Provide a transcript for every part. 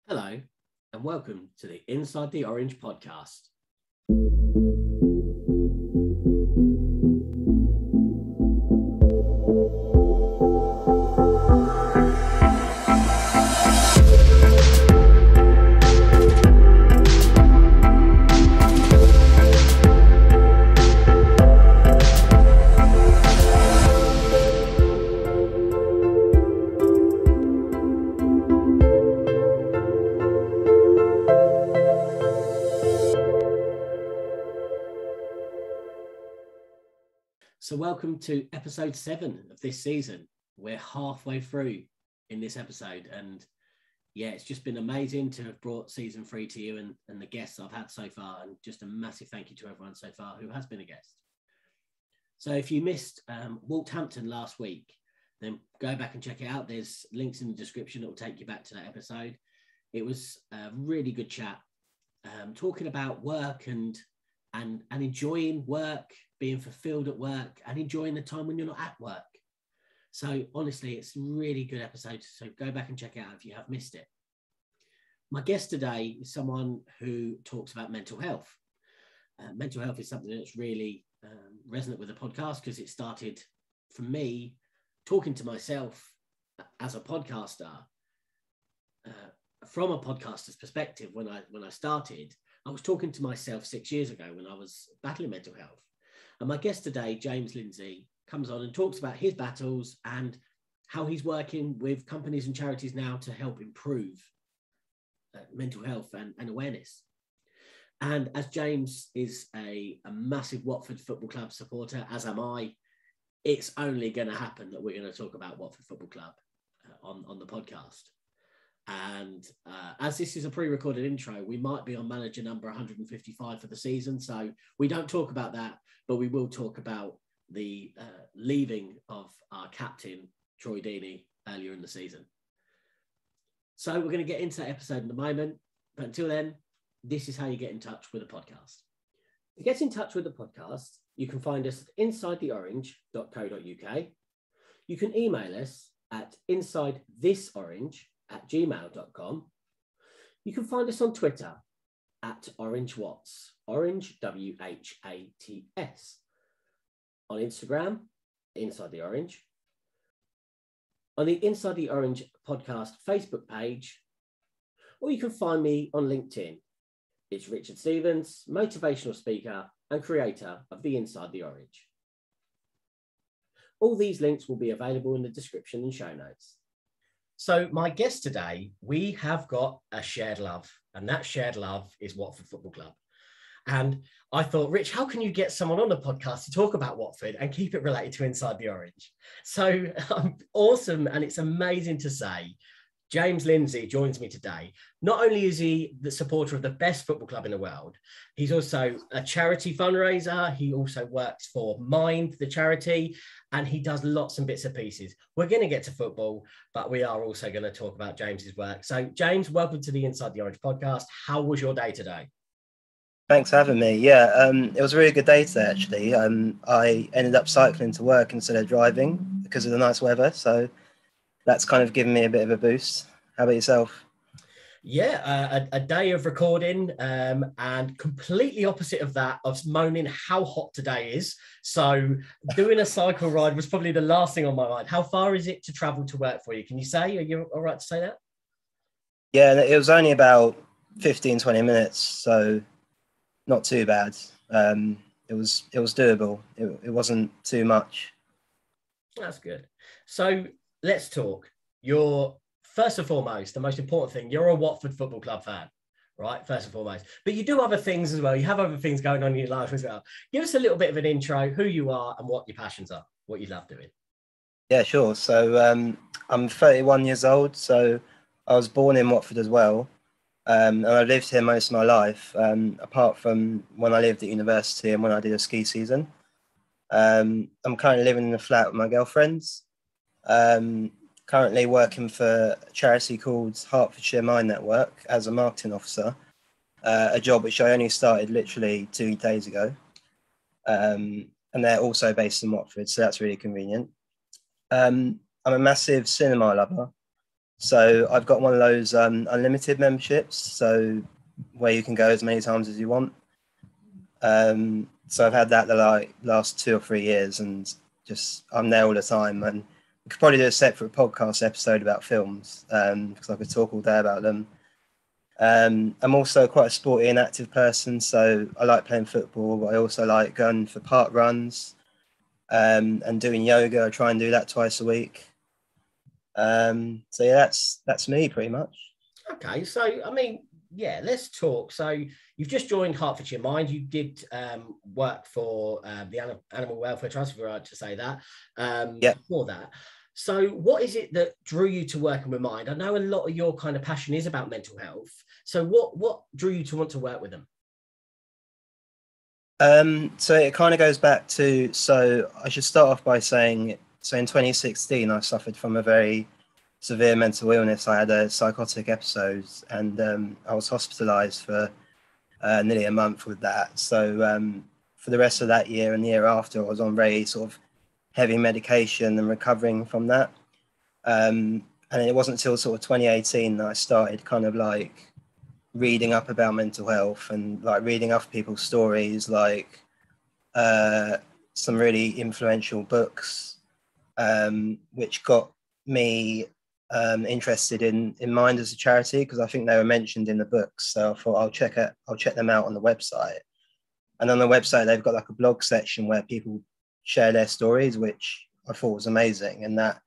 Hello, and welcome to the Inside the Orange podcast. So welcome to episode 7 of this season. We're halfway through in this episode, and yeah, it's just been amazing to have brought season 3 to you and the guests I've had so far, and just a massive thank you to everyone so far who has been a guest. So if you missed Wolverhampton last week, then go back and check it out. There's links in the description that will take you back to that episode. It was a really good chat, talking about work and enjoying work, being fulfilled at work, and enjoying the time when you're not at work. So honestly, it's a really good episode. So go back and check it out if you have missed it. My guest today is someone who talks about mental health. Mental health is something that's really resonant with the podcast because it started from me talking to myself as a podcaster. From a podcaster's perspective, when I started, I was talking to myself 6 years ago when I was battling mental health. And my guest today, James Lindsay, comes on and talks about his battles and how he's working with companies and charities now to help improve mental health and awareness. And as James is a massive Watford Football Club supporter, as am I, it's only going to happen that we're going to talk about Watford Football Club on the podcast. And as this is a pre-recorded intro, we might be on manager number 155 for the season. So we don't talk about that, but we will talk about the leaving of our captain, Troy Deeney, earlier in the season. So we're going to get into that episode in a moment. But until then, this is how you get in touch with the podcast. To get in touch with the podcast, you can find us at insidetheorange.co.uk. You can email us at insidethisorange@gmail.com. You can find us on Twitter at OrangeWats, Orange WHATS. On Instagram, Inside the Orange. On the Inside the Orange podcast Facebook page, or you can find me on LinkedIn. It's Richard Stevens, motivational speaker and creator of the Inside the Orange. All these links will be available in the description and show notes. So my guest today, we have got a shared love, and that shared love is Watford Football Club. And I thought, Rich, how can you get someone on the podcast to talk about Watford and keep it related to Inside the Orange? So awesome, and it's amazing to say, James Lindsay joins me today. Not only is he the supporter of the best football club in the world, he's also a charity fundraiser. He also works for Mind, the charity, and he does lots and bits and pieces. We're going to get to football, but we are also going to talk about James's work. So, James, welcome to the Inside the Orange podcast. How was your day today? Thanks for having me. Yeah, it was a really good day today, actually. I ended up cycling to work instead of driving because of the nice weather. So that's kind of given me a bit of a boost. How about yourself? Yeah, a day of recording and completely opposite of that, of moaning how hot today is. So doing a cycle ride was probably the last thing on my mind. How far is it to travel to work for you? Can you say? Are you all right to say that? Yeah, it was only about 15, 20 minutes. So not too bad. It was doable. It wasn't too much. That's good. So let's talk. You're, first and foremost, the most important thing, you're a Watford Football Club fan, right? First and foremost. But you do other things as well. You have other things going on in your life as well. Give us a little bit of an intro, who you are and what your passions are, what you love doing. Yeah, sure. So I'm 31 years old. So I was born in Watford as well. And I lived here most of my life, apart from when I lived at university and when I did a ski season. I'm currently living in a flat with my girlfriends. Currently working for a charity called Hertfordshire Network as a marketing officer, a job which I only started literally 2 days ago. And they're also based in Watford, so that's really convenient. I'm a massive cinema lover. So I've got one of those unlimited memberships, so where you can go as many times as you want. So I've had that the last 2 or 3 years, and just I'm there all the time. And we could probably do a separate podcast episode about films, because I could talk all day about them. I'm also quite a sporty and active person, so I like playing football, but I also like going for park runs, and doing yoga. I try and do that twice a week. So yeah, that's me pretty much. Okay, so I mean, yeah, let's talk. So you've just joined Hertfordshire Mind. You did work for the Animal Welfare Trust, if you're right to say that. Yeah. Before that, so what is it that drew you to working with Mind? I know a lot of your kind of passion is about mental health. So what drew you to want to work with them? So it kind of goes back to, so I should start off by saying, so in 2016, I suffered from a very severe mental illness. I had a psychotic episode, and I was hospitalized for nearly a month with that. So for the rest of that year and the year after, I was on very sort of heavy medication and recovering from that. And it wasn't until sort of 2018 that I started kind of like reading up about mental health and like reading off people's stories, like some really influential books, which got me interested in Mind as a charity, because I think they were mentioned in the books. So I thought I'll check them out on the website. And on the website, they've got like a blog section where people share their stories, which I thought was amazing, and that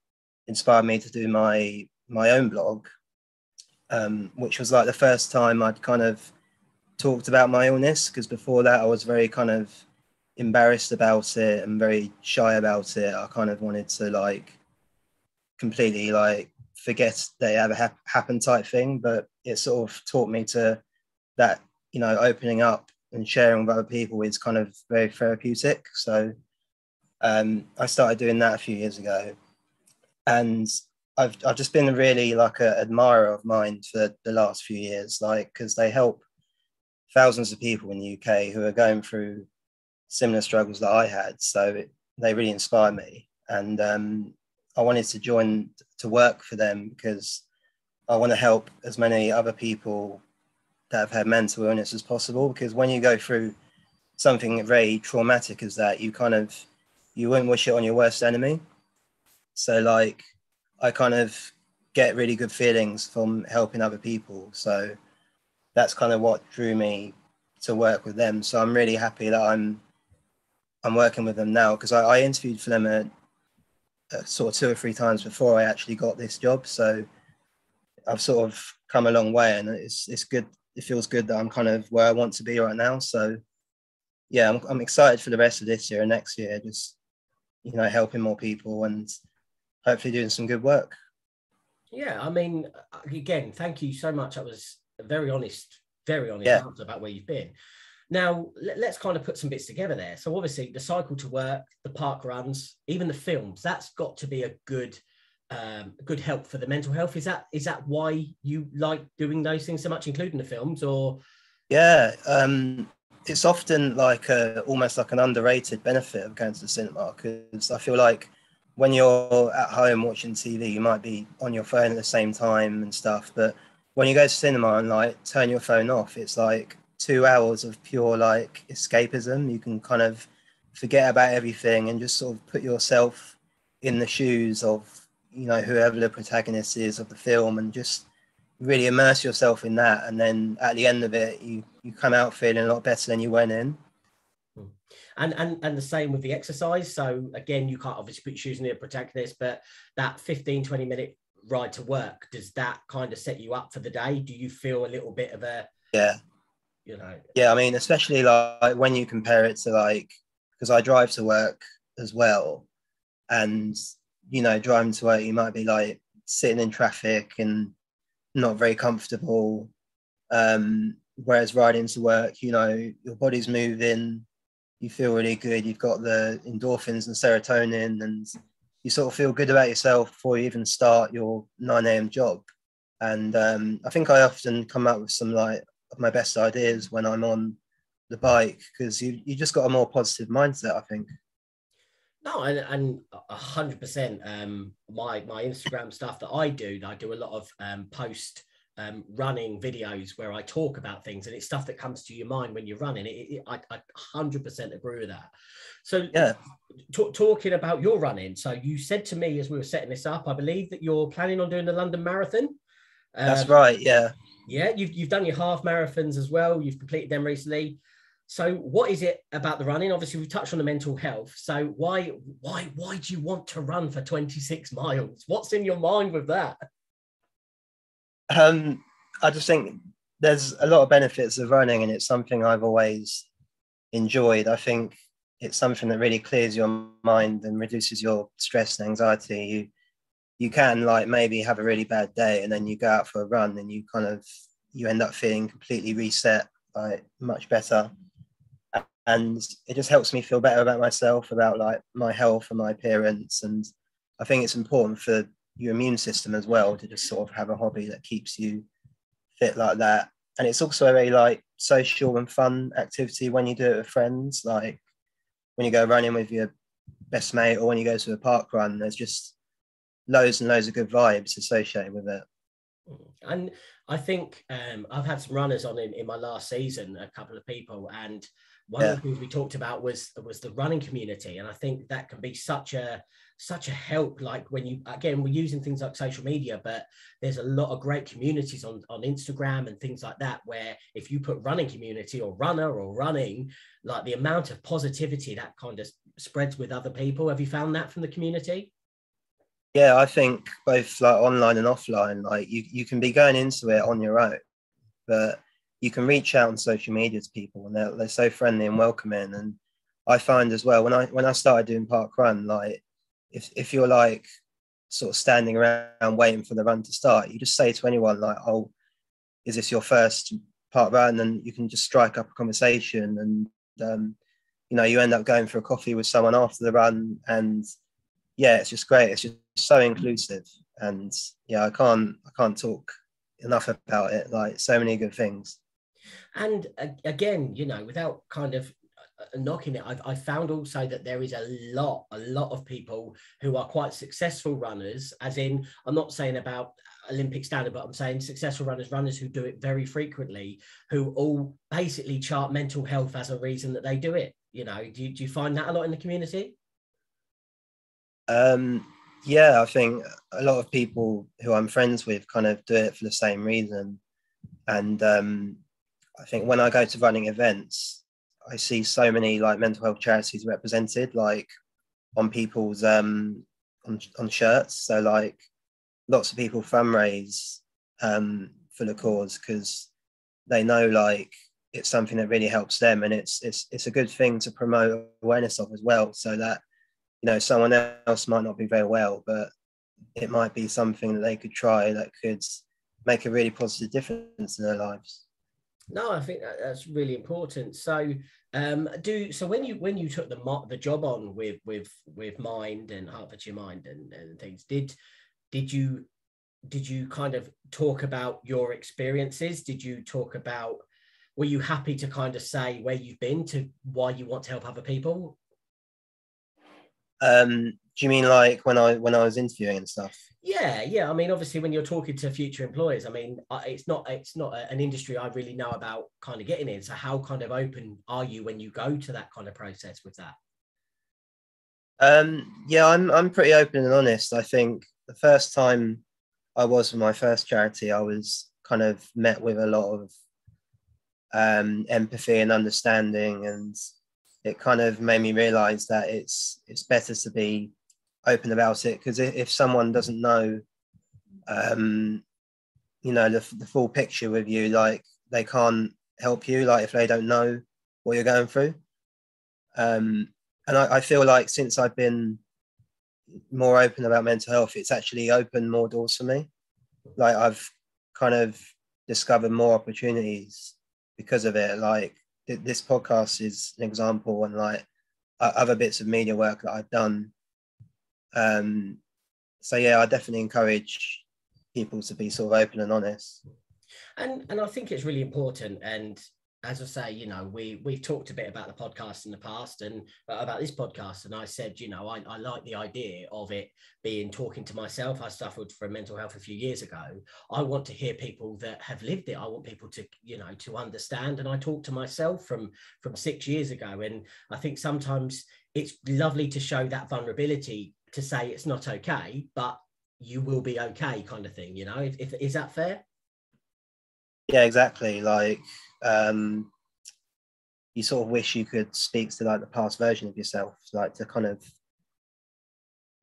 inspired me to do my own blog, which was like the first time I'd kind of talked about my illness, because before that I was very kind of embarrassed about it and very shy about it. I kind of wanted to like completely like forget that it ever happened type thing, but it sort of taught me to that, you know, opening up and sharing with other people is kind of very therapeutic. So I started doing that a few years ago, and I've just been really like an admirer of Mind for the last few years, like because they help thousands of people in the UK who are going through similar struggles that I had. So they really inspire me, and I wanted to join to work for them because I want to help as many other people that have had mental illness as possible. Because when you go through something very traumatic as that, you wouldn't wish it on your worst enemy. So like I kind of get really good feelings from helping other people. So that's kind of what drew me to work with them. So I'm really happy that I'm working with them now, because I interviewed for them sort of 2 or 3 times before I actually got this job. So I've sort of come a long way, and it's good. It feels good that I'm kind of where I want to be right now. So yeah, I'm excited for the rest of this year and next year, just, you know, helping more people and hopefully doing some good work. Yeah, I mean, again, thank you so much. That was a very honest Yeah. answer about where you've been. Now, let's kind of put some bits together there. So obviously the cycle to work, the park runs, even the films, that's got to be a good help for the mental health. Is that why you like doing those things so much, including the films? Or Yeah, it's often like almost like an underrated benefit of going to the cinema, because I feel like when you're at home watching TV, you might be on your phone at the same time and stuff, but when you go to cinema and like turn your phone off, it's like 2 hours of pure like escapism. You can kind of forget about everything and just sort of put yourself in the shoes of, you know, whoever the protagonist is of the film, and just really immerse yourself in that. And then at the end of it, you come out feeling a lot better than you went in. and the same with the exercise. So again, you can't obviously put your shoes in the protagonist, but that 15-20 minute ride to work, does that kind of set you up for the day? Do you feel a little bit of a, Yeah. you know? Yeah, I mean, especially like when you compare it to like, because I drive to work as well, and, you know, driving to work, you might be like sitting in traffic and not very comfortable. Whereas riding to work, you know, your body's moving, you feel really good, you've got the endorphins and serotonin, and you sort of feel good about yourself before you even start your 9 a.m. job. And I think I often come up with some like of my best ideas when I'm on the bike, because you just got a more positive mindset, I think. No, and 100%. My Instagram stuff that I do a lot of post running videos where I talk about things, and it's stuff that comes to your mind when you're running. I 100% agree with that. So Yeah, talking about your running, so you said to me as we were setting this up, I believe that you're planning on doing the London Marathon. that's right. Yeah. Yeah, you've done your half marathons as well. You've completed them recently. So what is it about the running? Obviously, we've touched on the mental health. So why do you want to run for 26 miles? What's in your mind with that? I just think there's a lot of benefits of running, and it's something I've always enjoyed. I think it's something that really clears your mind and reduces your stress and anxiety. You can like maybe have a really bad day, and then you go out for a run, and you end up feeling completely reset, like much better. And it just helps me feel better about myself, about like my health and my appearance. And I think it's important for your immune system as well to just sort of have a hobby that keeps you fit like that. And it's also a very like social and fun activity when you do it with friends, like when you go running with your best mate, or when you go to a park run. There's just loads and loads of good vibes associated with it. And I think I've had some runners on in my last season, a couple of people, and one of the things we talked about was the running community. And I think that can be such a help. Like when we're using things like social media, but there's a lot of great communities on Instagram and things like that, where if you put running community or runner or running, like the amount of positivity that kind of spreads with other people. Have you found that from the community? Yeah, I think both like online and offline, like you can be going into it on your own, but you can reach out on social media to people, and they're so friendly and welcoming. And I find as well when I started doing park run, like if you're like sort of standing around waiting for the run to start, you just say to anyone like, "Oh, is this your first park run?" And you can just strike up a conversation, and you end up going for a coffee with someone after the run. And yeah, it's just great. It's just so inclusive, and yeah, I can't talk enough about it. Like so many good things. And again, without kind of knocking it, I found also that there is a lot of people who are quite successful runners, as in, I'm not saying about Olympic standard, but I'm saying successful runners who do it very frequently, who all basically chart mental health as a reason that they do it. Do you find that a lot in the community? Yeah, I think a lot of people who I'm friends with kind of do it for the same reason. And I think when I go to running events, I see so many like mental health charities represented, like on people's on shirts. So like lots of people fundraise for the cause because they know like it's something that really helps them, and it's a good thing to promote awareness of as well, so that someone else might not be very well, but it might be something that they could try that could make a really positive difference in their lives. No, I think that's really important. So, when you took the job on with Mind and Hertfordshire Mind and things, did you kind of talk about your experiences? Were you happy to kind of say where you've been to why you want to help other people? Do you mean like when I was interviewing and stuff? Yeah. I mean, obviously, when you're talking to future employers, I mean, it's not an industry I really know about kind of getting in. So, how kind of open are you when you go to that kind of process with that? Yeah, I'm pretty open and honest. I think the first time I was with my first charity, I was kind of met with a lot of empathy and understanding, and it kind of made me realize that it's better to be open about it, because if someone doesn't know the full picture with you, like they can't help you, like if they don't know what you're going through. And I feel like since I've been more open about mental health, it's actually opened more doors for me. Like I've kind of discovered more opportunities because of it. Like this podcast is an example, and like other bits of media work that I've done. So yeah, I definitely encourage people to be sort of open and honest. And I think it's really important. And as I say, you know, we've talked a bit about the podcast in the past and about this podcast. And I said, you know, I like the idea of it being talking to myself. I suffered from mental health a few years ago. I want to hear people that have lived it. I want people to, you know, to understand. And I talked to myself from 6 years ago. And I think sometimes it's lovely to show that vulnerability, to say it's not okay, but you will be okay, kind of thing, you know. If is that fair? Yeah, exactly. Like, you sort of wish you could speak to like the past version of yourself, like to kind of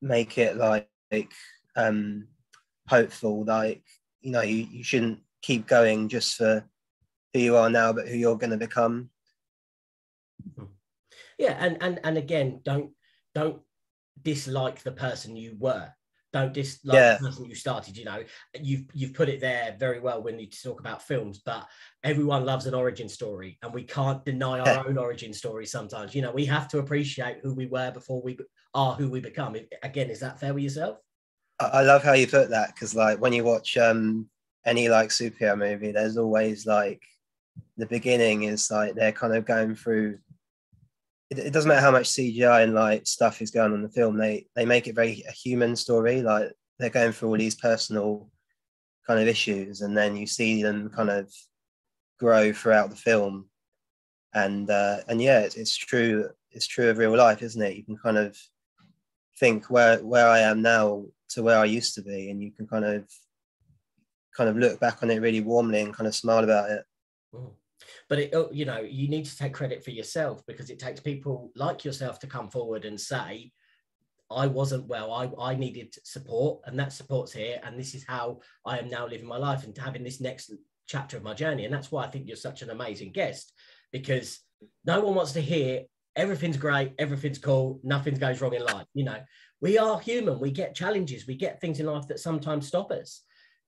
make it like hopeful, like, you know, you shouldn't keep going just for who you are now, but who you're going to become. Yeah, and again, don't dislike the person you were. Don't dislike the person you started. You know, you've put it there very well when you talk about films, but everyone loves an origin story, and we can't deny our own origin story sometimes. You know, we have to appreciate who we were before we are who we become. Again, is that fair with yourself? I love how you put that, because like when you watch any like superhero movie, there's always like the beginning is like they're kind of going through. It doesn't matter how much CGI and like stuff is going on in the film. They make it very a human story. Like they're going through all these personal kind of issues, and then you see them kind of grow throughout the film. And yeah, it's true. It's true of real life, isn't it? You can kind of think where I am now to where I used to be, and you can kind of look back on it really warmly and kind of smile about it. But it, you know, you need to take credit for yourself, because it takes people like yourself to come forward and say, I wasn't well, I needed support, and that support's here, and this is how I am now living my life and having this next chapter of my journey. And that's why I think you're such an amazing guest, because no one wants to hear everything's great, everything's cool, nothing goes wrong in life. You know, we are human, we get challenges, we get things in life that sometimes stop us.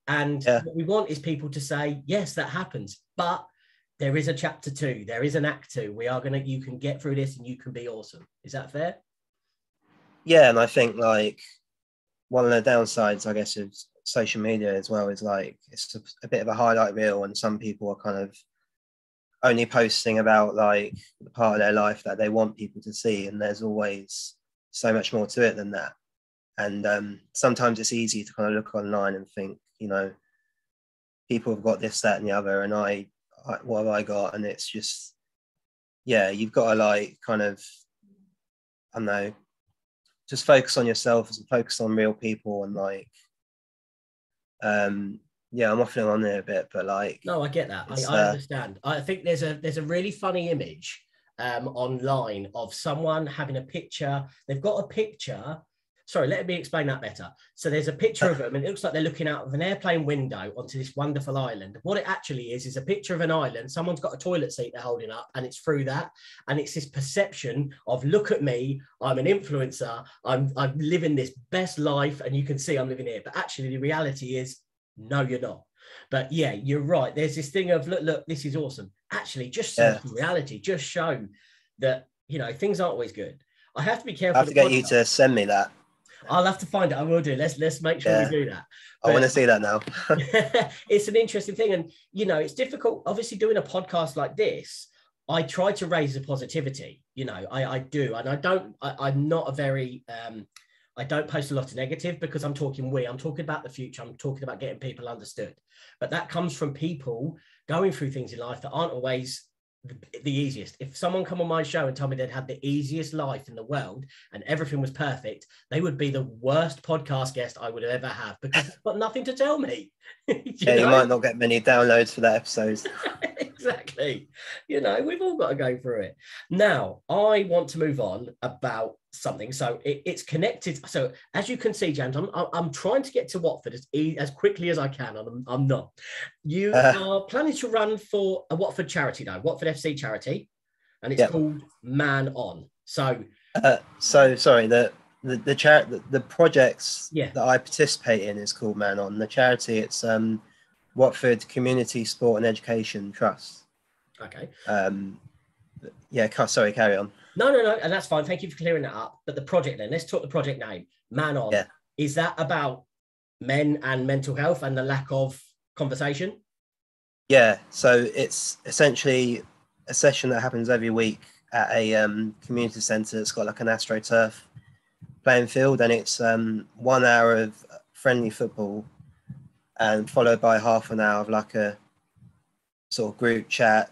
And what we want is people to say, yes, that happens, but there is a chapter 2, there is an act 2. You can get through this and you can be awesome. Is that fair? Yeah, and I think like one of the downsides, I guess, of social media as well is like it's a bit of a highlight reel, and some people are kind of only posting about like the part of their life that they want people to see, and there's always so much more to it than that. And sometimes it's easy to kind of look online and think, you know, people have got this, that, and the other, and what have I got? And it's just, yeah, you've got to like kind of, I don't know, just focus on yourself and focus on real people. And like, yeah, I'm waffling on there a bit, but like, no, I get that. I understand. I think there's a really funny image online of someone having a picture. They've got a picture. Sorry, let me explain that better. So there's a picture of them, and it looks like they're looking out of an airplane window onto this wonderful island. What it actually is a picture of an island. Someone's got a toilet seat they're holding up, and it's through that. And it's this perception of, look at me, I'm an influencer, I'm living this best life, and you can see I'm living here. But actually, the reality is, no, you're not. But yeah, you're right. There's this thing of, look, this is awesome. Actually, just show some reality. Just show that, you know, things aren't always good. I have to be careful. I have to get you to send me that. I'll have to find it. I will do. Let's make sure we do that. But I want to see that now. It's an interesting thing. And, you know, it's difficult. Obviously, doing a podcast like this, I try to raise the positivity. You know, I do. And I'm not a very, I don't post a lot of negative, because I'm talking about the future. I'm talking about getting people understood. But that comes from people going through things in life that aren't always the easiest. If someone come on my show and told me they'd had the easiest life in the world and everything was perfect, they would be the worst podcast guest I would ever have, because they've got nothing to tell me. You might not get many downloads for that episode. Exactly. You know, we've all got to go through it. Now, I want to move on about something. So it's connected. So as you can see, James, I'm trying to get to Watford as quickly as I can, and I'm not. You are planning to run for a Watford charity now, Watford FC charity, and it's called Man On. So sorry, the projects that I participate in is called Man On. The charity, it's Watford Community Sport and Education Trust. Okay. Sorry, carry on. No, and that's fine. Thank you for clearing that up. But the project then, let's talk the project name, Man On. Yeah. Is that about men and mental health and the lack of conversation? Yeah, so it's essentially a session that happens every week at a community centre that's got like an AstroTurf playing field, and it's 1 hour of friendly football and followed by half an hour of like a sort of group chat,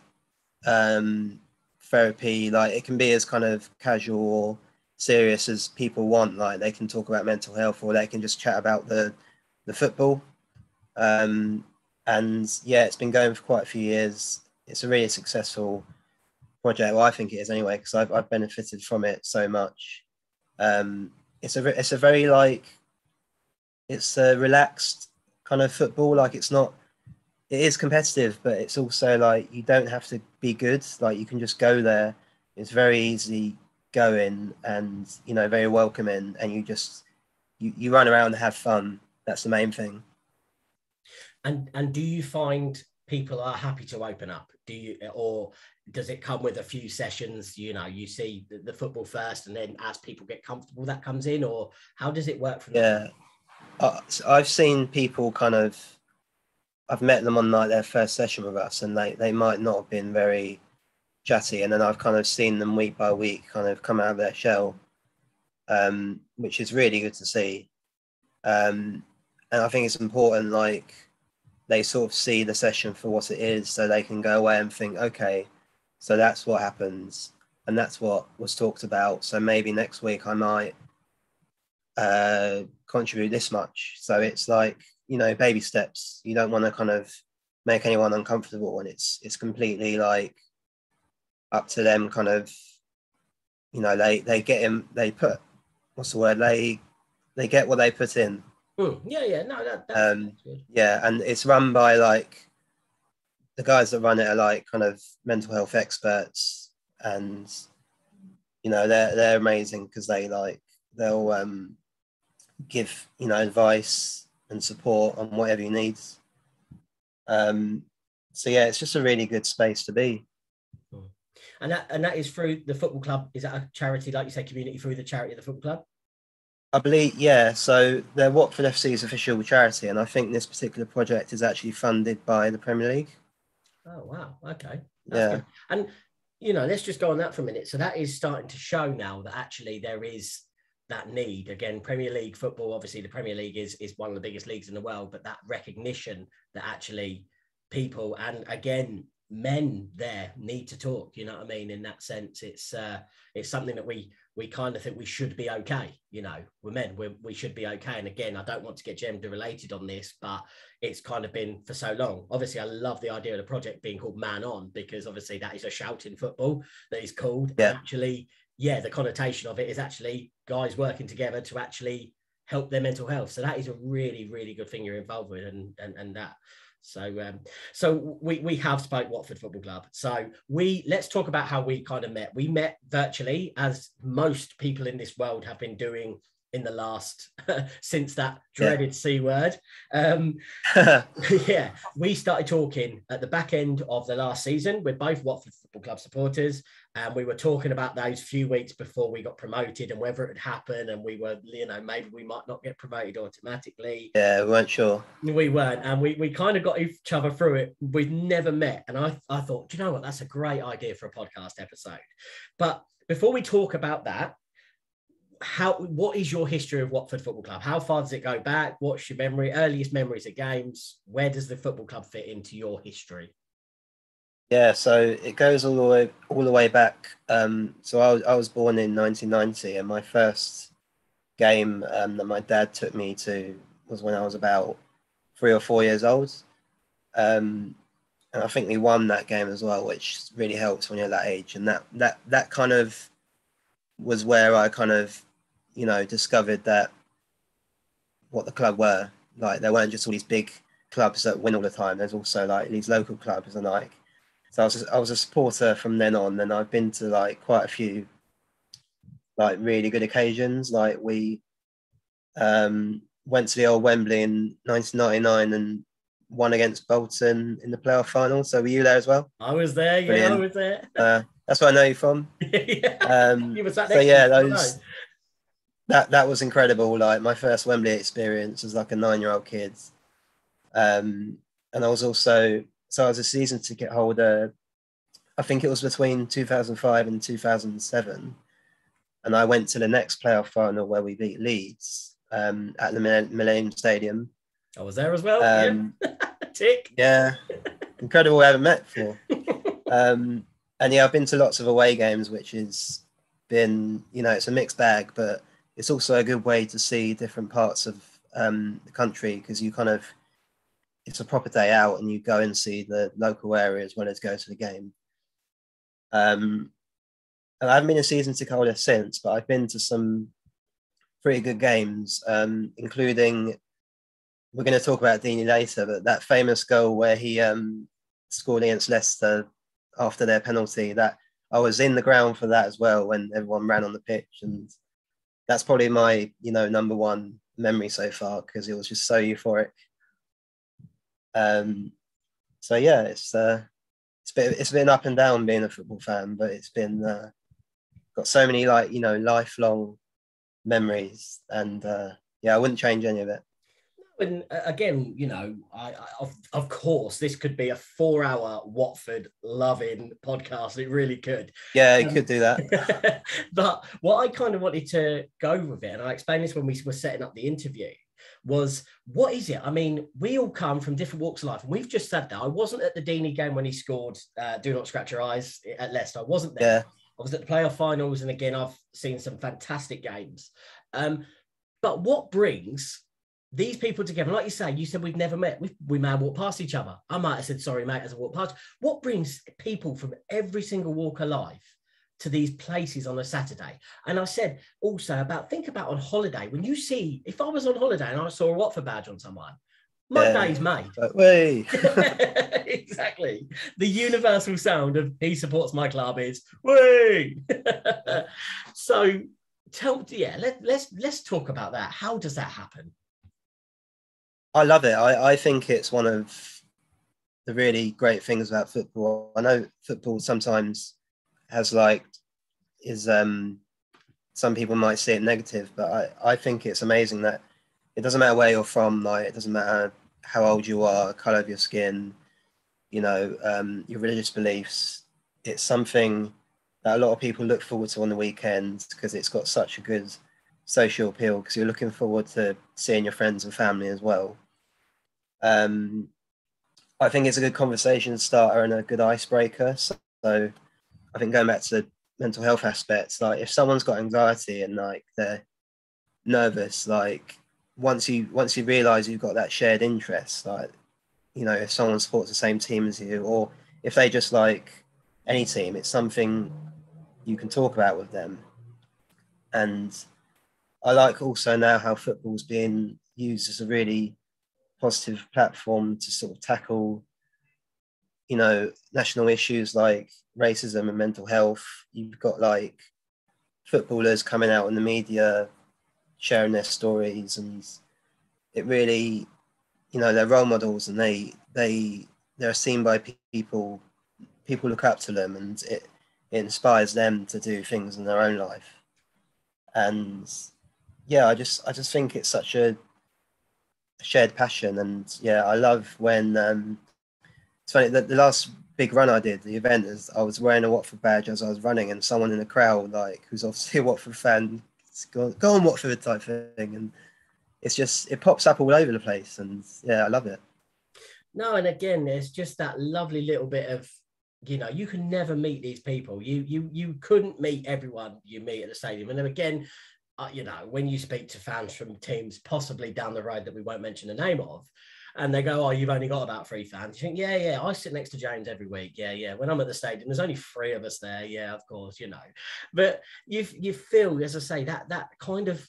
therapy. Like it can be as kind of casual or serious as people want. Like they can talk about mental health or they can just chat about the football. And yeah, it's been going for quite a few years. It's a really successful project. Well, I think it is anyway, because I've benefited from it so much. It's a very like, it's a relaxed kind of football. Like it is competitive, but it's also like you don't have to be good. Like you can just go there. It's very easy going and, you know, very welcoming, and you run around and have fun. That's the main thing. And do you find people are happy to open up? Or does it come with a few sessions? You know, you see the football first, and then as people get comfortable, that comes in, or how does it work from that? Yeah, I've seen people I've met them on like their first session with us, and they might not have been very chatty, and then I've kind of seen them week by week kind of come out of their shell, which is really good to see. And I think it's important, like, they sort of see the session for what it is, so they can go away and think, okay, so that's what happens, and that's what was talked about. So maybe next week I might contribute this much. So it's like, you know, baby steps. You don't want to kind of make anyone uncomfortable, and it's completely like up to them. Kind of, you know, they get him. They put, what's the word? They get what they put in. Yeah. No, that's good. Yeah, and it's run by like the guys that run it are like kind of mental health experts, and you know they're amazing because they'll give, you know, advice and support on whatever you need. So yeah, it's just a really good space to be. And that is through the football club. Is that a charity, like you say, community, through the charity of the football club? I believe, yeah. So they're Watford FC's official charity, and I think this particular project is actually funded by the Premier League. Oh wow, okay, that's good. And you know, let's just go on that for a minute. So that is starting to show now that actually there is that need. Again, Premier League football, obviously the Premier League is one of the biggest leagues in the world, but that recognition that actually people, and again, men there need to talk, you know what I mean? In that sense, it's something that we kind of think we should be okay. You know, we're men, we should be okay. And again, I don't want to get gender related on this, but it's kind of been for so long. Obviously, I love the idea of the project being called Man On, because obviously that is a shout in football that is called. Yeah. And actually, yeah, the connotation of it is actually guys working together to actually help their mental health. So that is a really, really good thing you're involved with, and that. So we have spoke Watford Football Club. So let's talk about how we kind of met. We met virtually, as most people in this world have been doing in the last since that dreaded C word. Yeah, we started talking at the back end of the last season. We're both Watford Football Club supporters, and we were talking about those few weeks before we got promoted and whether it would happen, and we were, you know, maybe we might not get promoted automatically. Yeah, we weren't sure. We weren't, and we kind of got each other through it. We'd never met, and I thought, do you know what, that's a great idea for a podcast episode. But before we talk about that, what is your history of Watford Football Club? How far does it go back? What's your earliest memories of games? Where does the football club fit into your history? Yeah, so it goes all the way back. So I was born in 1990, and my first game that my dad took me to was when I was about 3 or 4 years old. And I think we won that game as well, which really helps when you're that age. And that kind of was where I kind of, you know, discovered that what the club were. Like, there weren't just all these big clubs that win all the time. There's also like these local clubs, and like, so I was a supporter from then on, and I've been to like quite a few like really good occasions. Like we went to the old Wembley in 1999 and won against Bolton in the playoff final. So were you there as well? I was there. Brilliant. Yeah, I was there. That's where I know you from. Yeah. You were sat next so yeah, to that was incredible. Like my first Wembley experience as like a 9-year-old kid. And I was also, so I was a season ticket holder I think it was between 2005 and 2007. And I went to the next playoff final where we beat Leeds at the Millennium Stadium. I was there as well. Yeah. Tick. Yeah. Incredible we haven't met before. And yeah, I've been to lots of away games, which has been, you know, it's a mixed bag, but it's also a good way to see different parts of the country, because you kind of, it's a proper day out and you go and see the local area as well as go to the game. And I haven't been a season ticket holder since, but I've been to some pretty good games, including, we're going to talk about Deeney later, but that famous goal where he scored against Leicester after their penalty, that I was in the ground for that as well when everyone ran on the pitch. And that's probably my, you know, number one memory so far, because it was just so euphoric. So yeah, it's been up and down being a football fan, but it's been got so many, like, you know, lifelong memories, and yeah, I wouldn't change any of it. And again, you know, of course, this could be a 4-hour Watford loving podcast. It really could. Yeah, it could do that. But what I kind of wanted to go with it, and I explained this when we were setting up the interview, was what is it? I mean, we all come from different walks of life, and we've just said that. I wasn't at the Deeney game when he scored Do Not Scratch Your Eyes at Leicester. I wasn't there. Yeah. I was at the playoff finals, and again, I've seen some fantastic games. But what brings these people together, like you say, you said we've never met. We may have walked past each other. I might have said, sorry, mate, as I walked past. What brings people from every single walk of life to these places on a Saturday? And I said also think about on holiday, when you see, if I was on holiday and I saw a Watford badge on someone, my day's made. Way. Exactly. The universal sound of he supports my club is way. So let's talk about that. How does that happen? I love it. I think it's one of the really great things about football. I know football sometimes has some people might see it negative, but I think it's amazing that it doesn't matter where you're from, like, it doesn't matter how old you are, colour of your skin, you know, your religious beliefs. It's something that a lot of people look forward to on the weekends, because it's got such a good social appeal, because you're looking forward to seeing your friends and family as well. I think it's a good conversation starter and a good icebreaker. So I think going back to the mental health aspects, like, if someone's got anxiety and like they're nervous, like once you realize you've got that shared interest, like, you know, if someone supports the same team as you, or if they just like any team, it's something you can talk about with them. And I like also now how football's being used as a really positive platform to sort of tackle, you know, national issues like racism and mental health. You've got like footballers coming out in the media sharing their stories, and it really, you know, they're role models, and they're seen by people look up to them, and it inspires them to do things in their own life. And yeah, I just think it's such a shared passion. And yeah, I love when it's funny that the last big run I did, the event, is I was wearing a Watford badge as I was running, and someone in the crowd, like, who's obviously a Watford fan, go on Watford type thing, and it's just, it pops up all over the place, and yeah, I love it. No, and again, there's just that lovely little bit of, you know, you can never meet these people. You couldn't meet everyone you meet at the stadium. And then again, you know, when you speak to fans from teams possibly down the road that we won't mention the name of, and they go, oh, you've only got about 3 fans. You think, yeah, I sit next to James every week. Yeah. When I'm at the stadium, there's only 3 of us there. Yeah, of course, you know. But you feel, as I say, that kind of,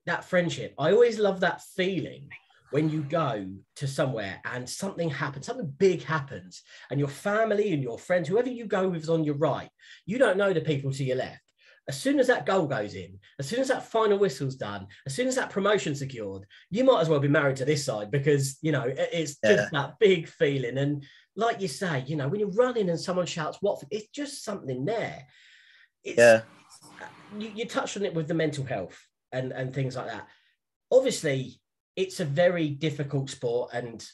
that friendship. I always love that feeling when you go to somewhere and something happens, something big happens, and your family and your friends, whoever you go with is on your right, you don't know the people to your left. As soon as that goal goes in, as soon as that final whistle's done, as soon as that promotion's secured, you might as well be married to this side, because, you know, it's just that big feeling. And like you say, you know, when you're running and someone shouts Watford, it's just something there. You touched on it with the mental health and things like that. Obviously, it's a very difficult sport, and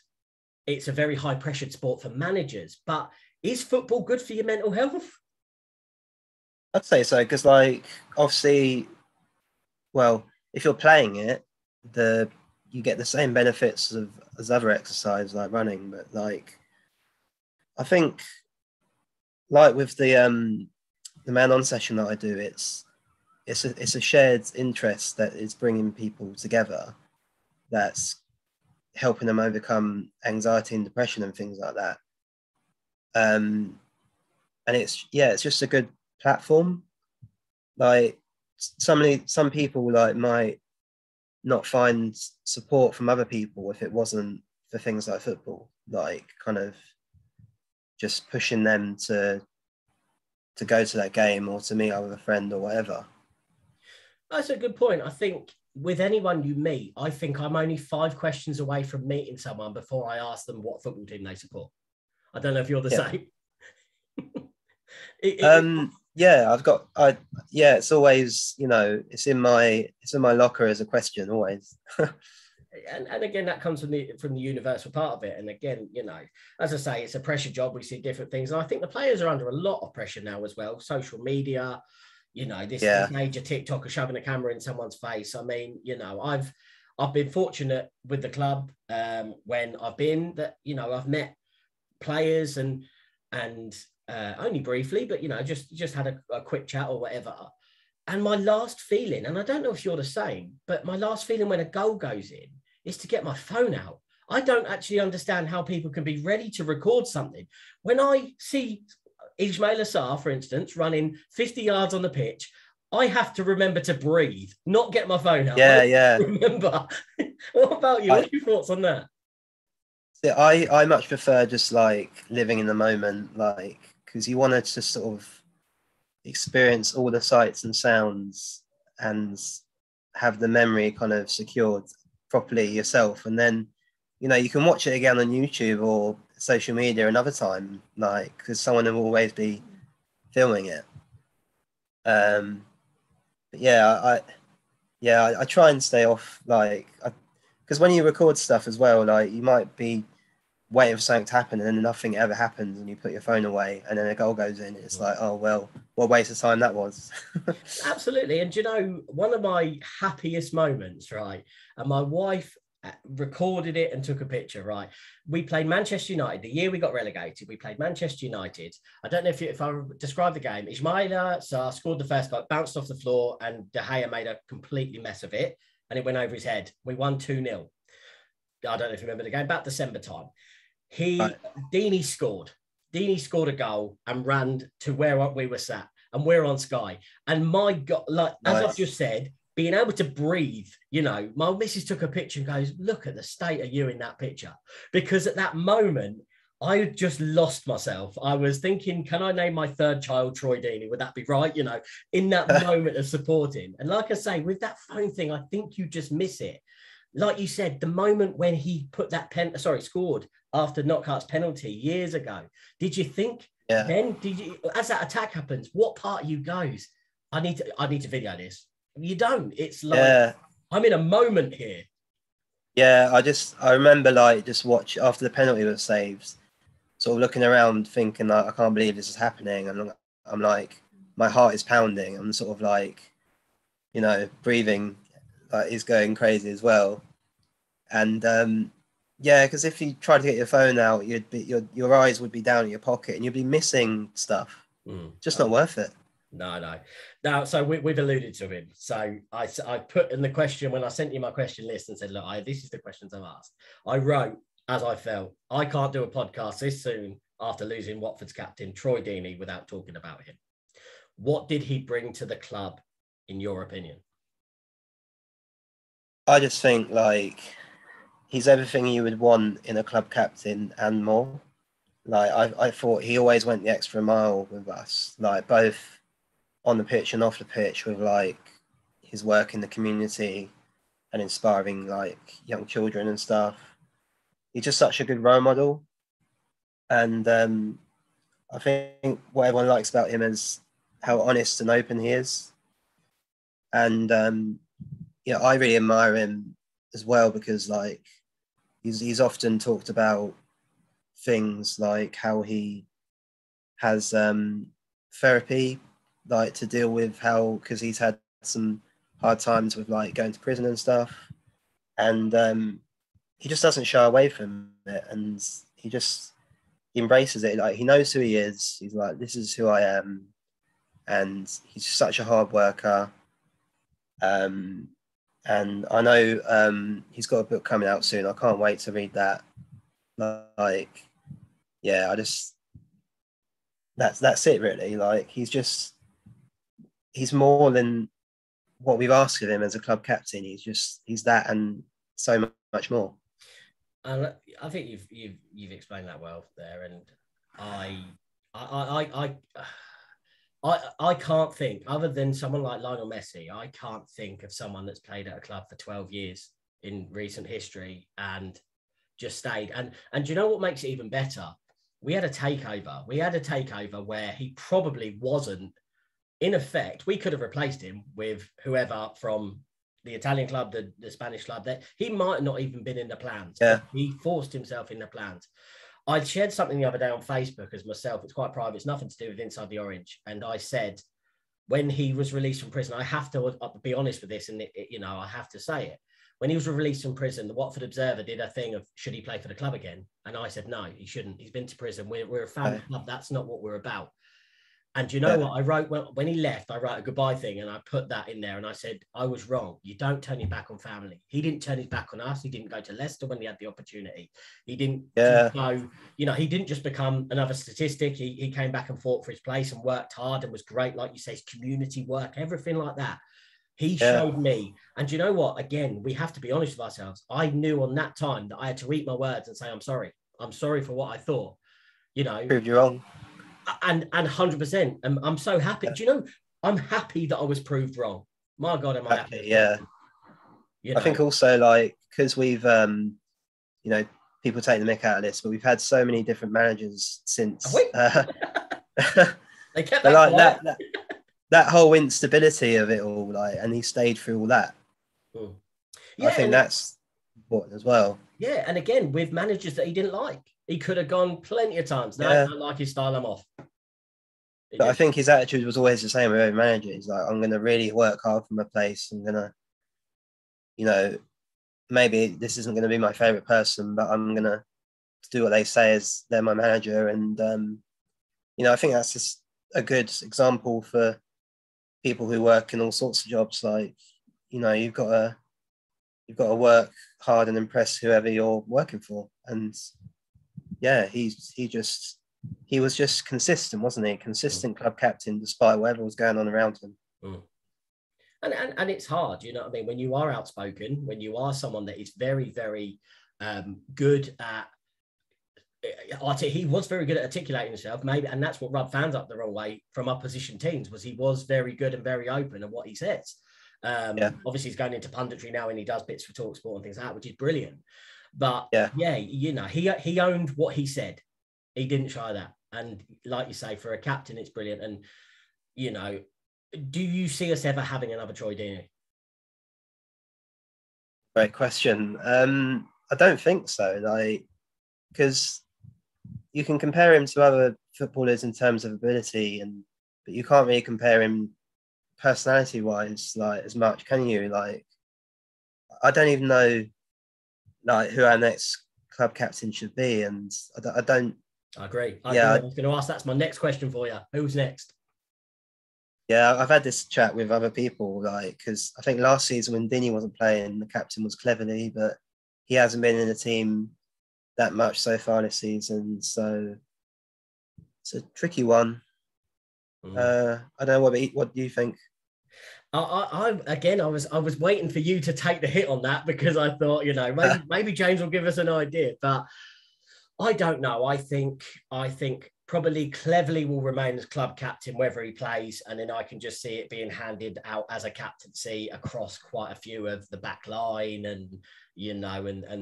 it's a very high pressured sport for managers. But is football good for your mental health? I'd say so, because like obviously, well, if you're playing it, you get the same benefits as other exercise like running, but like I think like with the man on session that I do, it's a shared interest that is bringing people together, that's helping them overcome anxiety and depression and things like that. And it's just a good platform. Like some people like might not find support from other people if it wasn't for things like football, like kind of just pushing them to go to that game or to meet up with a friend or whatever. That's a good point. I think with anyone you meet, I think I'm only 5 questions away from meeting someone before I ask them what football team they support. I don't know if you're the same. It's always, it's in my locker as a question always. And again, that comes from the universal part of it. And again, as I say, it's a pressure job. We see different things. And I think the players are under a lot of pressure now as well. Social media, this age of TikTok or shoving a camera in someone's face. I mean, I've been fortunate with the club when I've been that, I've met players and only briefly, but, just had a quick chat or whatever. And my last feeling, and I don't know if you're the same, but my last feeling when a goal goes in is to get my phone out. I don't actually understand how people can be ready to record something. When I see Ismail Assar, for instance, running 50 yards on the pitch, I have to remember to breathe, not get my phone out. Remember. What about you? What's your thoughts on that? I much prefer just like living in the moment, like, because you want to just sort of experience all the sights and sounds and have the memory kind of secured properly yourself, and then you can watch it again on YouTube or social media another time, like, because someone will always be filming it. I try and stay off, like, because when you record stuff as well, like, you might be waiting for something to happen and then nothing ever happens and you put your phone away and then a goal goes in. It's like, oh, well, what a waste of time that was. Absolutely. And one of my happiest moments, right? And my wife recorded it and took a picture, right? We played Manchester United the year we got relegated. We played Manchester United. I don't know if I describe the game. Ismaila Sarr scored the first goal, bounced off the floor, and De Gea made a completely mess of it, and it went over his head. We won 2-0. I don't know if you remember the game, about December time. Deeney scored. Deeney scored a goal and ran to where we were sat, and we're on Sky. And my God, like, as I've just said, being able to breathe, my missus took a picture and goes, look at the state of you in that picture. Because at that moment, I just lost myself. I was thinking, can I name my third child Troy Deeney? Would that be right? In that moment of supporting. And like I say, with that phone thing, I think you just miss it. Like you said, the moment when he put scored after Knockhart's penalty years ago, did you think then, as that attack happens, what part of you goes, I need to video this? You don't. It's like, I'm in a moment here. Yeah, I remember, like, just watch after the penalty was saved, sort of looking around thinking, like, I can't believe this is happening. And I'm like, my heart is pounding. I'm sort of like, breathing, like, is going crazy as well. And because if you try to get your phone out, you'd be your eyes would be down in your pocket and you'd be missing stuff. Just not worth it. No. So we've alluded to him. So I put in the question when I sent you my question list and said, look, this is the questions I've asked. I wrote, as I felt, I can't do a podcast this soon after losing Watford's captain, Troy Deeney, without talking about him. What did he bring to the club, in your opinion? I just think, like, he's everything you would want in a club captain and more. Like, I thought he always went the extra mile with us, like, both on the pitch and off the pitch, with, like, his work in the community and inspiring, like, young children and stuff. He's just such a good role model. And I think what everyone likes about him is how honest and open he is. And I really admire him as well, because, like, he's often talked about things like how he has therapy, like to deal with how, because he's had some hard times with like going to prison and stuff, and he just doesn't shy away from it, and he embraces it. Like, he knows who he is. He's like, this is who I am, and he's such a hard worker. And I know he's got a book coming out soon. I can't wait to read that. Like, yeah, that's it really. Like, he's more than what we've asked of him as a club captain. He's that and so much more. I think you've explained that well there, and I can't think, other than someone like Lionel Messi, I can't think of someone that's played at a club for 12 years in recent history and just stayed. And do you know what makes it even better? We had a takeover where he probably wasn't, in effect, we could have replaced him with whoever from the Italian club, the Spanish club, that he might not even been in the plans. Yeah. He forced himself in the plans. I shared something the other day on Facebook as myself. It's quite private. It's nothing to do with Inside the Orange. And I said, when he was released from prison, I have to be honest with this, and I have to say it. When he was released from prison, the Watford Observer did a thing of, should he play for the club again? And I said, no, he shouldn't. He's been to prison. We're a family club. That's not what we're about. And you know what? I wrote, when he left, I wrote a goodbye thing, and I put that in there, and I said, I was wrong. You don't turn your back on family. He didn't turn his back on us. He didn't go to Leicester when he had the opportunity. He didn't go, he didn't just become another statistic. He came back and fought for his place and worked hard and was great. Like you say, his community work, everything like that. He showed me. And you know what? Again, we have to be honest with ourselves. I knew on that time that I had to eat my words and say, I'm sorry. I'm sorry for what I thought. Proved you wrong. And 100%. I'm so happy. Do you know, I'm happy that I was proved wrong. My God, am I happy? Yeah. I think also, like, because we've, people take the mick out of this, but we've had so many different managers since. They kept that whole instability of it all, like, and he stayed through all that. Yeah, I think that's important as well. Yeah, and again, with managers that he didn't like. He could have gone plenty of times. No, I don't like his style, I'm off. But I think his attitude was always the same with every manager. He's like, I'm going to really work hard for my place. I'm going to, maybe this isn't going to be my favourite person, but I'm going to do what they say as they're my manager. And, I think that's just a good example for people who work in all sorts of jobs. Like, you've got to work hard and impress whoever you're working for. And yeah, he was just consistent, wasn't he? Consistent club captain, despite whatever was going on around him. And it's hard, you know what I mean? When you are outspoken, when you are someone that is very, very good at, he was very good at articulating himself, maybe, and that's what rubbed fans up the wrong way from opposition teams, was he was very good and very open in what he says. Obviously, he's going into punditry now, and he does bits for TalkSport and things like that, which is brilliant. But he owned what he said. He didn't shy that. And like you say, for a captain, it's brilliant. And, do you see us ever having another Troy Deeney? Great question. I don't think so. Because you can compare him to other footballers in terms of ability, but you can't really compare him personality-wise, as much, can you? I don't even know, who our next club captain should be, and I don't. I agree. I was going to ask. That's my next question for you. Who's next? Yeah, I've had this chat with other people, because I think last season when Deeney wasn't playing, the captain was Cleverley, but he hasn't been in the team that much so far this season, so it's a tricky one. I don't know. What do you think? I was waiting for you to take the hit on that, because I thought, maybe James will give us an idea, but I don't know. I think probably Cleverley will remain as club captain whether he plays, and then I can just see it being handed out as a captaincy across quite a few of the back line and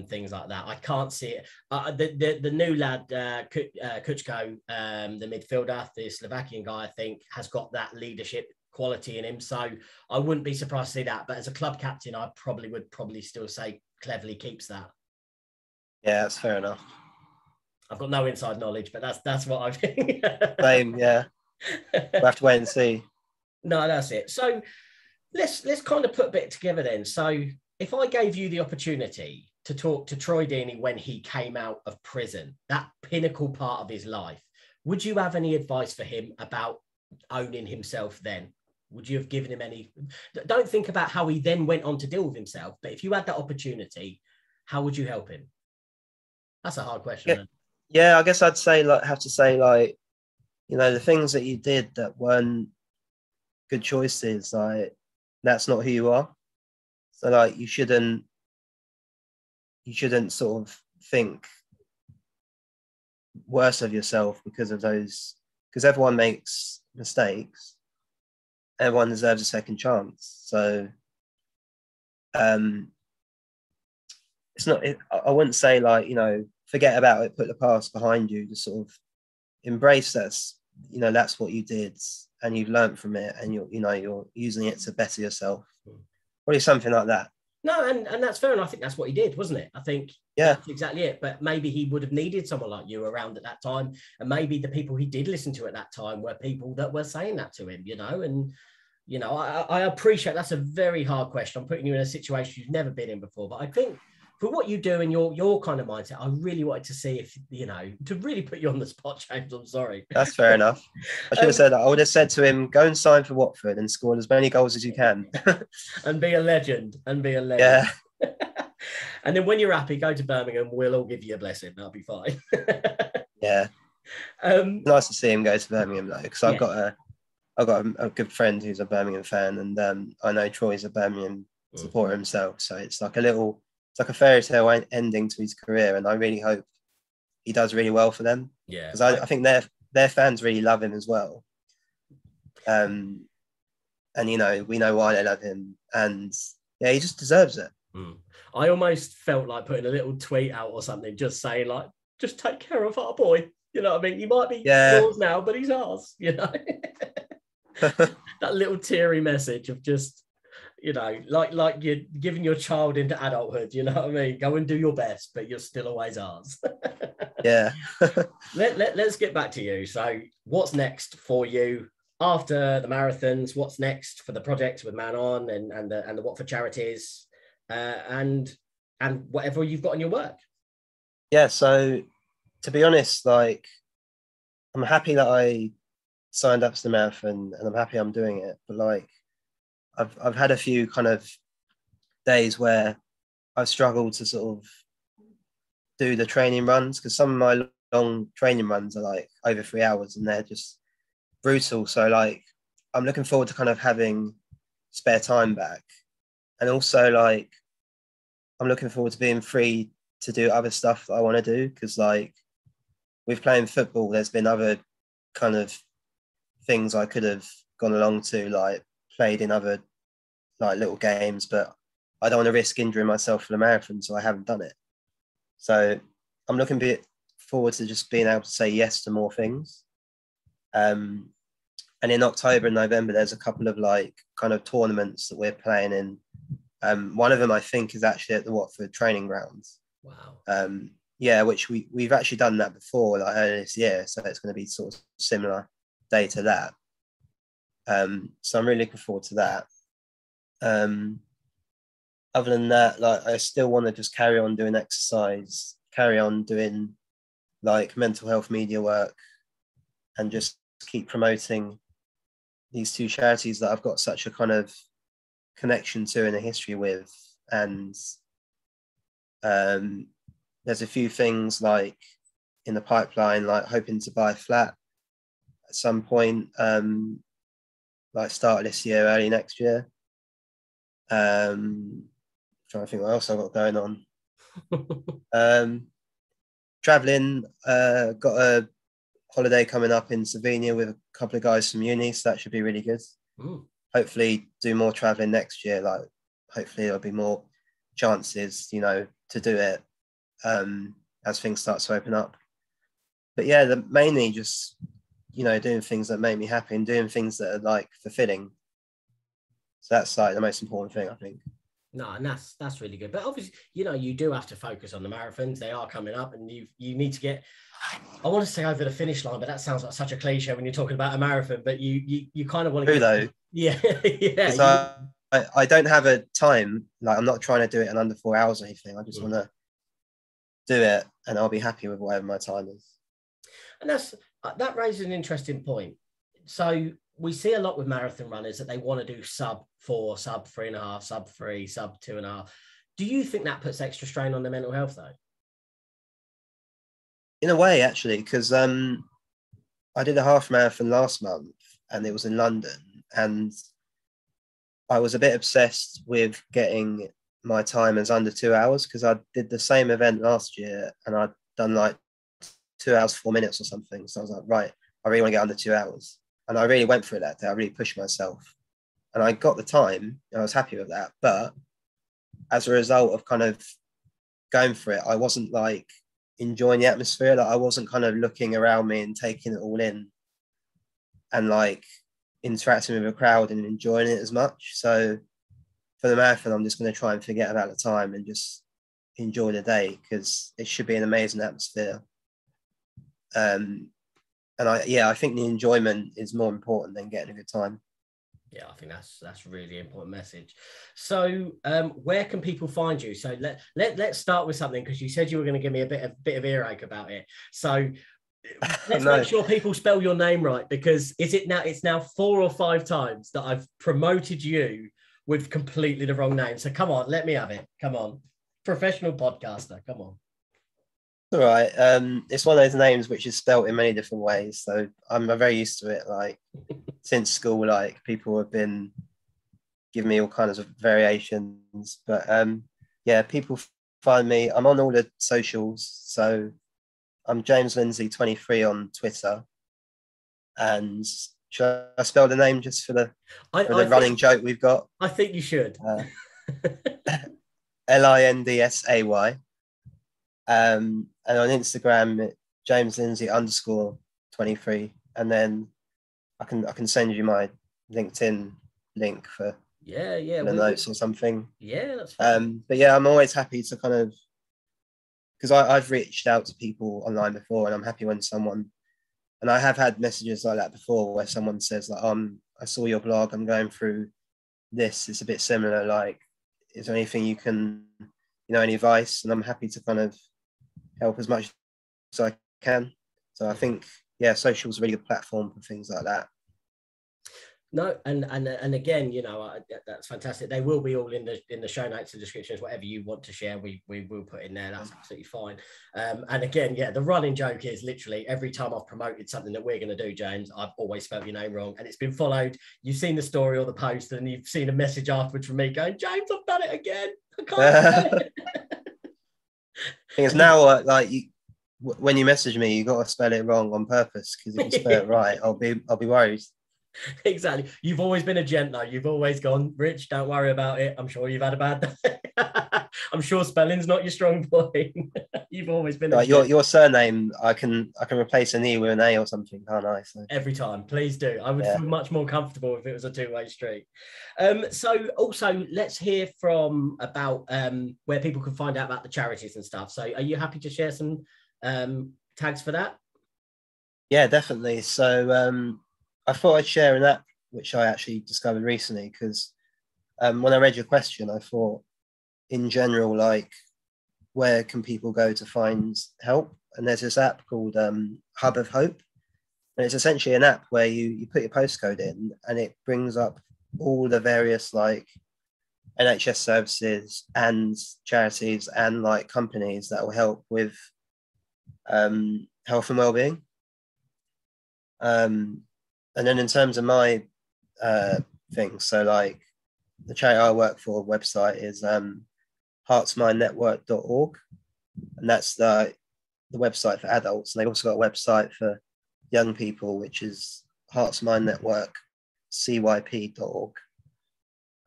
things like that. I can't see it. The new lad, Kuchko, the midfielder, the Slovakian guy, I think has got that leadership quality in him. So I wouldn't be surprised to see that. But as a club captain, I would still say Cleverley keeps that. Yeah, that's fair enough. I've got no inside knowledge, but that's what I think. Same, yeah. We'll have to wait and see. No, that's it. So let's kind of put a bit together then. So if I gave you the opportunity to talk to Troy Deeney when he came out of prison, that pinnacle part of his life, would you have any advice for him about owning himself then? Would you have given him any? Don't think about how he then went on to deal with himself, but if you had that opportunity, how would you help him? That's a hard question. Yeah, yeah, I guess I'd say have to say the things that you did that weren't good choices, like that's not who you are. So like you shouldn't sort of think worse of yourself because of those, because everyone makes mistakes. Everyone deserves a second chance. So it's not, I wouldn't say forget about it, put the past behind you, just sort of embrace that's what you did and you've learned from it and you're using it to better yourself. Probably something like that. No, and that's fair, and I think that's what he did, wasn't it? I think that's exactly it. But maybe he would have needed someone like you around at that time, and maybe the people he did listen to at that time were people that were saying that to him, and I appreciate that's a very hard question. I'm putting you in a situation you've never been in before, but I think for what you do and your kind of mindset, I really wanted to see if, to really put you on the spot, James. I'm sorry. That's fair enough. I should have said that. I would have said to him, go and sign for Watford and score as many goals as you can. and be a legend. Yeah. And then when you're happy, go to Birmingham. We'll all give you a blessing. That'll be fine. Yeah. Nice to see him go to Birmingham though, because I've got a good friend who's a Birmingham fan, and I know Troy's a Birmingham supporter himself. So it's like a fairy tale ending to his career, and I really hope he does really well for them. Yeah, because I think their fans really love him as well. And we know why they love him, and yeah, he just deserves it. I almost felt like putting a little tweet out or something, just saying just take care of our boy. You know what I mean? He might be yours now, but he's ours. That little teary message of just, like you're giving your child into adulthood. You know what I mean? Go and do your best, but you're still always ours. Yeah. Let's get back to you. So what's next for you after the marathons? What's next for the project with Man On and the Watford charities, and whatever you've got in your work? Yeah. So to be honest, I'm happy that I signed up to the marathon and I'm happy I'm doing it. But I've had a few kind of days where I've struggled to sort of do the training runs, because some of my long training runs are over 3 hours and they're just brutal. So I'm looking forward to kind of having spare time back, and also I'm looking forward to being free to do other stuff that I want to do, because with playing football there's been other kind of things I could have gone along to, played in other little games, but I don't want to risk injuring myself for the marathon, so I haven't done it. So I'm looking forward to just being able to say yes to more things. And in October and November, there's a couple of kind of tournaments that we're playing in. One of them I think is actually at the Watford training grounds. Wow. Yeah, which we've actually done that before, earlier this year. So it's going to be sort of similar day to that. So I'm really looking forward to that. Other than that, I still want to just carry on doing exercise, carry on doing mental health media work, and just keep promoting these two charities that I've got such a kind of connection to and a history with. And there's a few things in the pipeline, hoping to buy a flat at some point, start of this year, early next year. Trying to think what else I've got going on. Traveling, got a holiday coming up in Slovenia with a couple of guys from uni, so that should be really good. Hopefully do more traveling next year. Hopefully there'll be more chances, to do it as things start to open up. But yeah, mainly just, doing things that make me happy and doing things that are fulfilling. So that's the most important thing, I think. No, and that's really good. But obviously, you do have to focus on the marathons. They are coming up, and you need to get. I want to say over the finish line, but that sounds like such a cliche when you're talking about a marathon. But you kind of want to True get. though, Yeah, yeah. because I don't have a time. Like, I'm not trying to do it in under 4 hours or anything. I just want to do it, and I'll be happy with whatever my time is. And that raises an interesting point. So we see a lot with marathon runners that they want to do sub 4, sub 3.5, sub 3, sub 2.5. Do you think that puts extra strain on their mental health though? In a way, actually, because I did a half marathon last month, and it was in London, and I was a bit obsessed with getting my time as under 2 hours, because I did the same event last year and I'd done like 2 hours, 4 minutes or something. So I was like, right, I really want to get under 2 hours. And I really went for it that day. I really pushed myself. And I got the time and I was happy with that. But as a result of kind of going for it, I wasn't like enjoying the atmosphere. Like, I wasn't kind of looking around me and taking it all in and like interacting with the crowd and enjoying it as much. So for the marathon, I'm just going to try and forget about the time and just enjoy the day, because it should be an amazing atmosphere. And I think the enjoyment is more important than getting a good time. Yeah, I think that's really important message. So where can people find you? So let's start with something, because you said you were going to give me a bit of earache about it. So let's make sure people spell your name right, because it's now 4 or 5 times that I've promoted you with completely the wrong name. So come on, let me have it. Come on. Professional podcaster, come on. All right. It's one of those names which is spelt in many different ways, so I'm very used to it. Like, since school, like, people have been giving me all kinds of variations. But yeah, people find me. I'm on all the socials, so I'm James Lindsay 23 on Twitter. And should I spell the name just for the running joke we've got? I think you should. Lindsay. And on Instagram, James Lindsay _23, and then I can send you my LinkedIn link for the notes or something. Yeah, that's fine. But yeah, I'm always happy to kind of, because I've reached out to people online before, and I'm happy when someone, and I have had messages like that before, where someone says like, I saw your blog, I'm going through this, it's a bit similar, like, is there anything you can, any advice? And I'm happy to kind of help as much as I can. So I think, yeah, social is a really good platform for things like that. No, and again, that's fantastic. They will be all in the show notes and descriptions. Whatever you want to share, we will put in there. That's absolutely fine. And again, yeah, the running joke is literally every time I've promoted something that we're going to do, James, I've always spelled your name wrong, and it's been followed. You've seen the story or the post, and you've seen a message afterwards from me going, James, I've done it again. I can't do it. I think it's now like when you message me, you got to spell it wrong on purpose, because if you spell it right, I'll be worried. Exactly. You've always been a gent though. You've always gone, Rich, don't worry about it. I'm sure you've had a bad day. I'm sure spelling's not your strong point. You've always been like your surname, I can replace an E with an A or something, can't I? So. Every time, please do. I would feel much more comfortable if it was a two-way street. So also let's hear about where people can find out about the charities and stuff. So are you happy to share some tags for that? Yeah, definitely. So I thought I'd share an app which I actually discovered recently, because when I read your question, I thought, in general, like, where can people go to find help? And there's this app called Hub of Hope, and it's essentially an app where you put your postcode in, and it brings up all the various like NHS services and charities and like companies that will help with health and well-being. And then in terms of my things, so like the charity I work for website is hertfordshiremind.org, and that's the website for adults. And they've also got a website for young people, which is hertfordshiremind.cyp.org.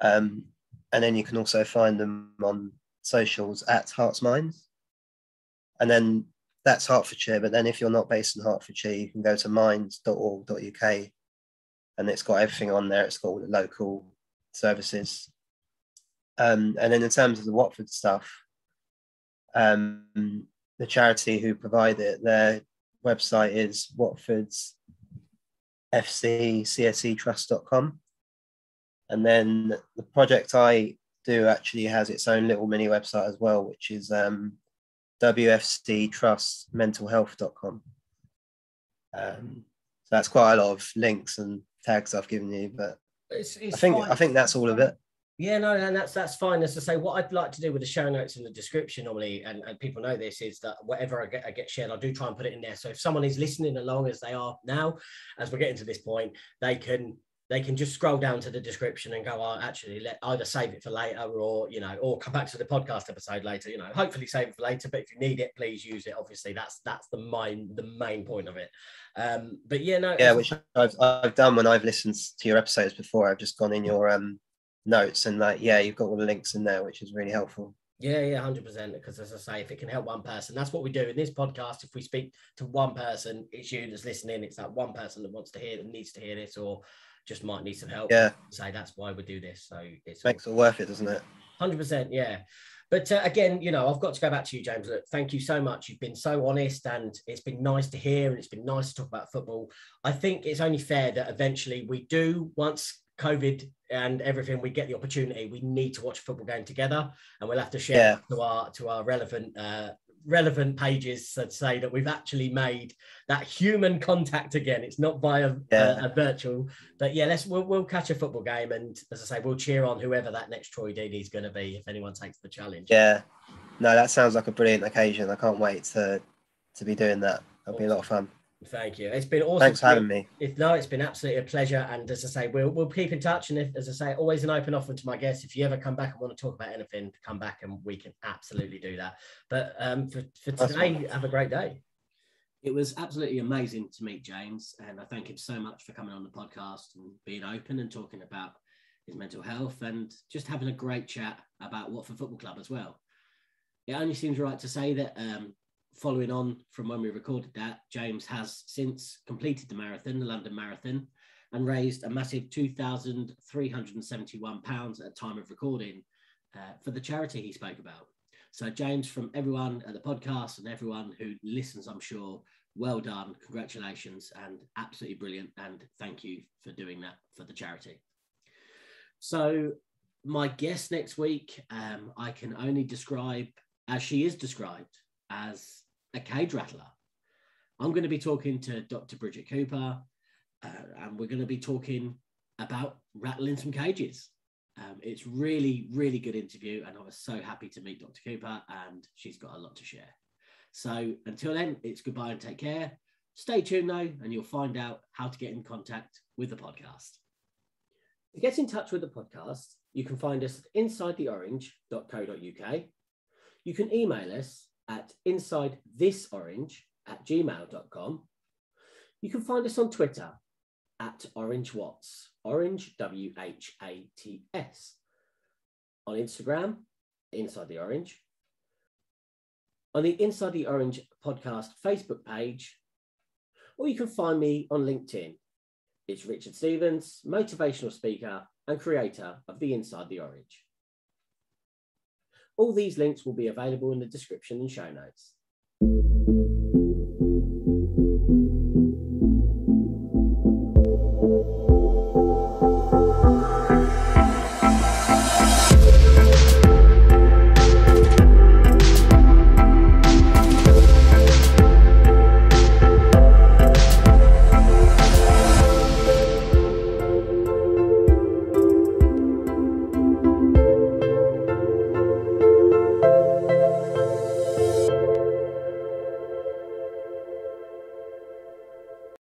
And then you can also find them on socials at Hertfordshire. And then that's Hertfordshire, but then if you're not based in Hertfordshire, you can go to minds.org.uk, and it's got everything on there. It's got all the local services. And then in terms of the Watford stuff, the charity who provide it, their website is watfordsfccsctrust.com. And then the project I do actually has its own little mini website as well, which is wfctrustmentalhealth.com. So that's quite a lot of links and tags I've given you, but I think that's all of it. Yeah, no, and that's fine. As I say, what I'd like to do with the show notes in the description normally, and people know this, is that whatever I get shared, I do try and put it in there. So if someone is listening along as they are now, as we're getting to this point, they can just scroll down to the description and go, oh, actually, either save it for later or, or come back to the podcast episode later, hopefully save it for later. But if you need it, please use it. Obviously, that's the main point of it. But yeah, no. Yeah, which I've done when I've listened to your episodes before. I've just gone in your notes and you've got all the links in there, which is really helpful. Yeah, 100%. Because as I say, if it can help one person, that's what we do in this podcast. If we speak to one person, it's you that's listening. It's that one person that wants to hear, that needs to hear this, or just might need some help. Yeah. Say that's why we do this. So it makes it worth it, doesn't it? 100%. Yeah. But again, I've got to go back to you, James. Look, thank you so much. You've been so honest, and it's been nice to hear, and it's been nice to talk about football. I think it's only fair that eventually we do, once COVID and everything, we get the opportunity, we need to watch a football game together, and we'll have to share to our relevant pages that say that we've actually made that human contact again. It's not via a virtual, but we'll catch a football game, and as I say, we'll cheer on whoever that next Troy Deeney is going to be if anyone takes the challenge. No, that sounds like a brilliant occasion. I can't wait to be doing that. It'll be a lot of fun. Thank you. It's been awesome. Thanks for having me. It's been absolutely a pleasure. And as I say, we'll keep in touch. And as I say, always an open offer to my guests. If you ever come back and want to talk about anything, come back and we can absolutely do that. But for today, have a great day. It was absolutely amazing to meet James. And I thank him so much for coming on the podcast and being open and talking about his mental health and just having a great chat about Watford Football Club as well. It only seems right to say that following on from when we recorded that, James has since completed the marathon, the London Marathon, and raised a massive £2,371 at time of recording for the charity he spoke about. So James, from everyone at the podcast and everyone who listens, I'm sure, well done, congratulations, and absolutely brilliant. And thank you for doing that for the charity. So my guest next week, I can only describe as she is described, as a cage rattler. I'm going to be talking to Dr. Bridget Cooper, and we're going to be talking about rattling some cages. It's really, really good interview, and I was so happy to meet Dr. Cooper, and she's got a lot to share. So until then, it's goodbye and take care. Stay tuned though, and you'll find out how to get in contact with the podcast. To get in touch with the podcast, you can find us at insidetheorange.co.uk. You can email us at insidethisorange@gmail.com. You can find us on Twitter at OrangeWats, Orange WHATS. On Instagram, Inside the Orange. On the Inside the Orange podcast Facebook page, or you can find me on LinkedIn. It's Richard Stevens, motivational speaker and creator of the Inside the Orange. All these links will be available in the description and show notes.